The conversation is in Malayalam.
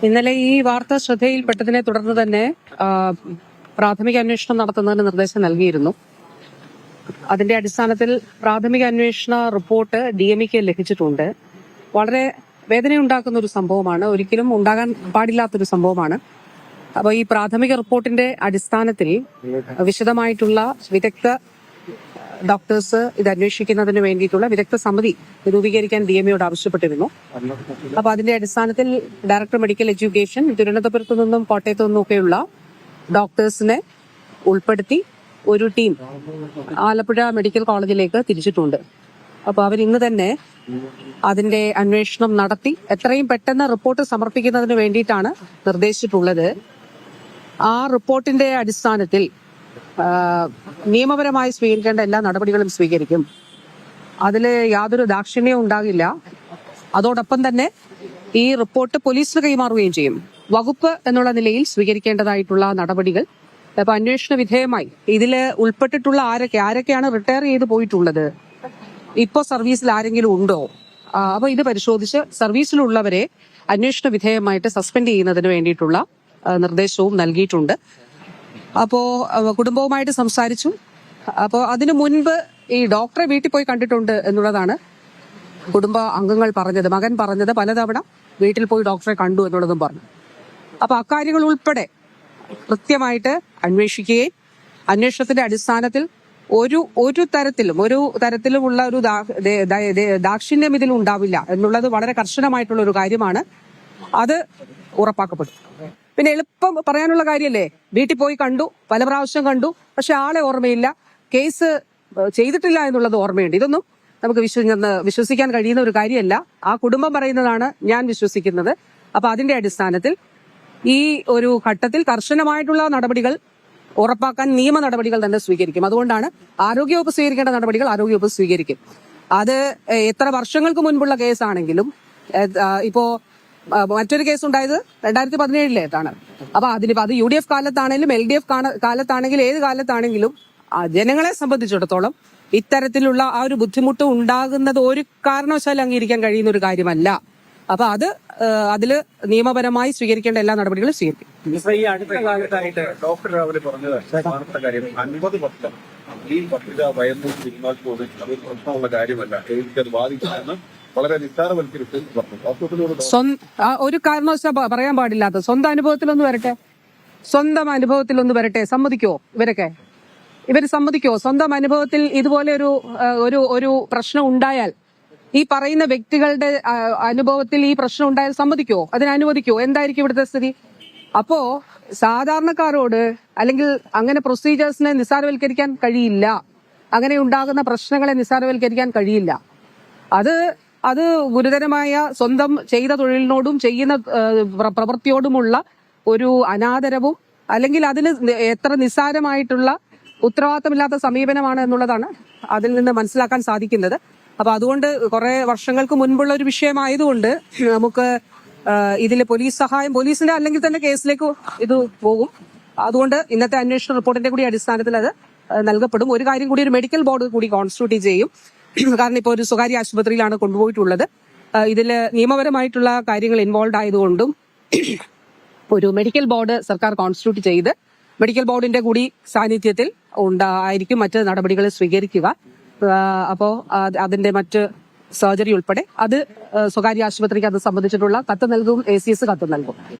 ഇന്നലെ ഈ വാർത്ത ശ്രദ്ധയിൽപ്പെട്ടതിനെ തുടർന്ന് തന്നെ പ്രാഥമിക അന്വേഷണം നടത്തുന്നതിന് നിർദ്ദേശം നൽകിയിരുന്നു. അതിന്റെ അടിസ്ഥാനത്തിൽ പ്രാഥമിക അന്വേഷണ റിപ്പോർട്ട് DMEക്ക് ലഭിച്ചിട്ടുണ്ട്. വളരെ വേദനയുണ്ടാക്കുന്ന ഒരു സംഭവമാണ്, ഒരിക്കലും ഉണ്ടാകാൻ പാടില്ലാത്തൊരു സംഭവമാണ്. അപ്പോൾ ഈ പ്രാഥമിക റിപ്പോർട്ടിന്റെ അടിസ്ഥാനത്തിൽ വിശദമായിട്ടുള്ള വിദഗ്ധ ഡോക്ടേഴ്സ് ഇത് അന്വേഷിക്കുന്നതിന് വേണ്ടിയിട്ടുള്ള വിദഗ്ധ സമിതി രൂപീകരിക്കാൻ DMEയോട് ആവശ്യപ്പെട്ടിരുന്നു. അപ്പൊ അതിന്റെ അടിസ്ഥാനത്തിൽ ഡയറക്ടർ മെഡിക്കൽ എഡ്യൂക്കേഷൻ തിരുവനന്തപുരത്തു നിന്നും കോട്ടയത്തു നിന്നും ഒക്കെയുള്ള ഡോക്ടേഴ്സിനെ ഉൾപ്പെടുത്തി ഒരു ടീം ആലപ്പുഴ മെഡിക്കൽ കോളേജിലേക്ക് തിരിച്ചിട്ടുണ്ട്. അപ്പൊ അവർ ഇന്ന് തന്നെ അതിന്റെ അന്വേഷണം നടത്തി എത്രയും പെട്ടെന്ന് റിപ്പോർട്ട് സമർപ്പിക്കുന്നതിന് വേണ്ടിയിട്ടാണ് നിർദ്ദേശിച്ചിട്ടുള്ളത്. ആ റിപ്പോർട്ടിന്റെ അടിസ്ഥാനത്തിൽ നിയമപരമായി സ്വീകരിക്കേണ്ട എല്ലാ നടപടികളും സ്വീകരിക്കും. അതിൽ യാതൊരു ദാക്ഷിണ്യവും ഉണ്ടാകില്ല. അതോടൊപ്പം തന്നെ ഈ റിപ്പോർട്ട് പോലീസിന് കൈമാറുകയും ചെയ്യും. വകുപ്പ് എന്നുള്ള നിലയിൽ സ്വീകരിക്കേണ്ടതായിട്ടുള്ള നടപടികൾ അപ്പൊ അന്വേഷണ വിധേയമായി ഇതിൽ ഉൾപ്പെട്ടിട്ടുള്ള ആരൊക്കെയാണ് റിട്ടയർ ചെയ്ത് പോയിട്ടുള്ളത്, ഇപ്പോ സർവീസിൽ ആരെങ്കിലും ഉണ്ടോ, അപ്പൊ ഇത് പരിശോധിച്ച് സർവീസിലുള്ളവരെ അന്വേഷണ വിധേയമായിട്ട് സസ്പെൻഡ് ചെയ്യുന്നതിന് വേണ്ടിയിട്ടുള്ള നിർദ്ദേശവും നൽകിയിട്ടുണ്ട്. അപ്പോ കുടുംബവുമായിട്ട് സംസാരിച്ചു. അപ്പോൾ അതിനു മുൻപ് ഈ ഡോക്ടറെ വീട്ടിൽ പോയി കണ്ടിട്ടുണ്ട് എന്നുള്ളതാണ് കുടുംബ അംഗങ്ങൾ പറഞ്ഞത്. മകൻ പറഞ്ഞത് പലതവണ വീട്ടിൽ പോയി ഡോക്ടറെ കണ്ടു എന്നുള്ളതും പറഞ്ഞു. അപ്പൊ അക്കാര്യങ്ങൾ ഉൾപ്പെടെ കൃത്യമായിട്ട് അന്വേഷിക്കുകയും അന്വേഷണത്തിന്റെ അടിസ്ഥാനത്തിൽ ഒരു തരത്തിലുമുള്ള ഒരു ദാക്ഷിണ്യം ഇതിൽ ഉണ്ടാവില്ല എന്നുള്ളത് വളരെ കർശനമായിട്ടുള്ള ഒരു കാര്യമാണ്. അത് ഉറപ്പാക്കപ്പെടും. പിന്നെ എളുപ്പം പറയാനുള്ള കാര്യമല്ലേ, വീട്ടിൽ പോയി കണ്ടു, പല പ്രാവശ്യം കണ്ടു, പക്ഷെ ആളെ ഓർമ്മയില്ല, കേസ് ചെയ്തിട്ടില്ല എന്നുള്ളത് ഓർമ്മയുണ്ട്. ഇതൊന്നും നമുക്ക് വിശ്വസിക്കാൻ കഴിയുന്ന ഒരു കാര്യമല്ല. ആ കുടുംബം പറയുന്നതാണ് ഞാൻ വിശ്വസിക്കുന്നത്. അപ്പൊ അതിന്റെ അടിസ്ഥാനത്തിൽ ഈ ഒരു ഘട്ടത്തിൽ കർശനമായിട്ടുള്ള നടപടികൾ ഉറപ്പാക്കാൻ നിയമ നടപടികൾ തന്നെ സ്വീകരിക്കും. അതുകൊണ്ടാണ് ആരോഗ്യവകുപ്പ് സ്വീകരിക്കേണ്ട നടപടികൾ ആരോഗ്യവകുപ്പ് സ്വീകരിക്കും. അത് എത്ര വർഷങ്ങൾക്ക് മുൻപുള്ള കേസാണെങ്കിലും, ഇപ്പോ മറ്റൊരു കേസ് ഉണ്ടായത് 2017 അപ്പൊ അത് UDF കാലത്താണെങ്കിലും LDF കാലത്താണെങ്കിലും ഏത് കാലത്താണെങ്കിലും ജനങ്ങളെ സംബന്ധിച്ചിടത്തോളം ഇത്തരത്തിലുള്ള ആ ഒരു ബുദ്ധിമുട്ട് ഉണ്ടാകുന്നത് ഒരു കാരണവശാലും അംഗീകരിക്കാൻ കഴിയുന്ന ഒരു കാര്യമല്ല. അപ്പൊ അതില് നിയമപരമായി സ്വീകരിക്കേണ്ട എല്ലാ നടപടികളും സ്വീകരിക്കും. ഈ അടുത്ത കാലത്തായിട്ട് ഡോക്ടർ രാവിലെ പറഞ്ഞത് കാര്യം 50 വർഷം ഈ പട്ടിക വയന്നു ഇരുന്നാൽ പോലും അതൊരു പ്രശ്നമുള്ള കാര്യമല്ല, അത് ബാധിക്കുമെന്ന് വളരെ നിസ്സാരവൽക്കരിച്ച് ഒരു കാരണവശാൽ പറയാൻ പാടില്ലാത്ത സ്വന്തം അനുഭവത്തിലൊന്ന് വരട്ടെ. സമ്മതിക്കോ ഇവര് സമ്മതിക്കോ? സ്വന്തം അനുഭവത്തിൽ ഇതുപോലെ ഒരു പ്രശ്നം ഉണ്ടായാൽ, ഈ പറയുന്ന വ്യക്തികളുടെ അനുഭവത്തിൽ ഈ പ്രശ്നം ഉണ്ടായാൽ സമ്മതിക്കോ? അതിനനുവദിക്കോ? എന്തായിരിക്കും ഇവിടുത്തെ സ്ഥിതി? അപ്പോ സാധാരണക്കാരോട് അല്ലെങ്കിൽ അങ്ങനെ പ്രൊസീജിയേഴ്സിനെ നിസ്സാരവൽക്കരിക്കാൻ കഴിയില്ല. അങ്ങനെ ഉണ്ടാകുന്ന പ്രശ്നങ്ങളെ നിസ്സാരവൽക്കരിക്കാൻ കഴിയില്ല. അത് ഗുരുതരമായ സ്വന്തം ചെയ്ത തൊഴിലിനോടും ചെയ്യുന്ന പ്രവൃത്തിയോടുമുള്ള ഒരു അനാദരവും അല്ലെങ്കിൽ അതിന് എത്ര നിസ്സാരമായിട്ടുള്ള ഉത്തരവാദിത്തമില്ലാത്ത സമീപനമാണ് എന്നുള്ളതാണ് അതിൽ നിന്ന് മനസ്സിലാക്കാൻ സാധിക്കുന്നത്. അപ്പൊ അതുകൊണ്ട് കുറെ വർഷങ്ങൾക്ക് മുൻപുള്ള ഒരു വിഷയമായതുകൊണ്ട് നമുക്ക് ഇതില് പോലീസിന്റെ അല്ലെങ്കിൽ തന്നെ കേസിലേക്ക് ഇത് പോകും. അതുകൊണ്ട് ഇന്നത്തെ അന്വേഷണ റിപ്പോർട്ടിന്റെ കൂടി അടിസ്ഥാനത്തിൽ അത് നൽകപ്പെടും. ഒരു കാര്യം കൂടി, ഒരു മെഡിക്കൽ ബോർഡ് കൂടി കോൺസ്റ്റിറ്റ്യൂട്ട് ചെയ്യും. കാരണം ഇപ്പോൾ ഒരു സ്വകാര്യ ആശുപത്രിയിലാണ് കൊണ്ടുപോയിട്ടുള്ളത്. ഇതില് നിയമപരമായിട്ടുള്ള കാര്യങ്ങൾ ഇൻവോൾവ് ആയതുകൊണ്ടും ഒരു മെഡിക്കൽ ബോർഡ് സർക്കാർ കോൺസ്റ്റിറ്റ്യൂട്ട് ചെയ്ത് മെഡിക്കൽ ബോർഡിന്റെ കൂടി സാന്നിധ്യത്തിൽ ആയിരിക്കും മറ്റ് നടപടികൾ സ്വീകരിക്കുക. അപ്പോ അതിന്റെ മറ്റ് സർജറി ഉൾപ്പെടെ അത് സ്വകാര്യ ആശുപത്രിക്ക് അത് സംബന്ധിച്ചിട്ടുള്ള കത്ത് നൽകും. ACS കത്ത് നൽകും.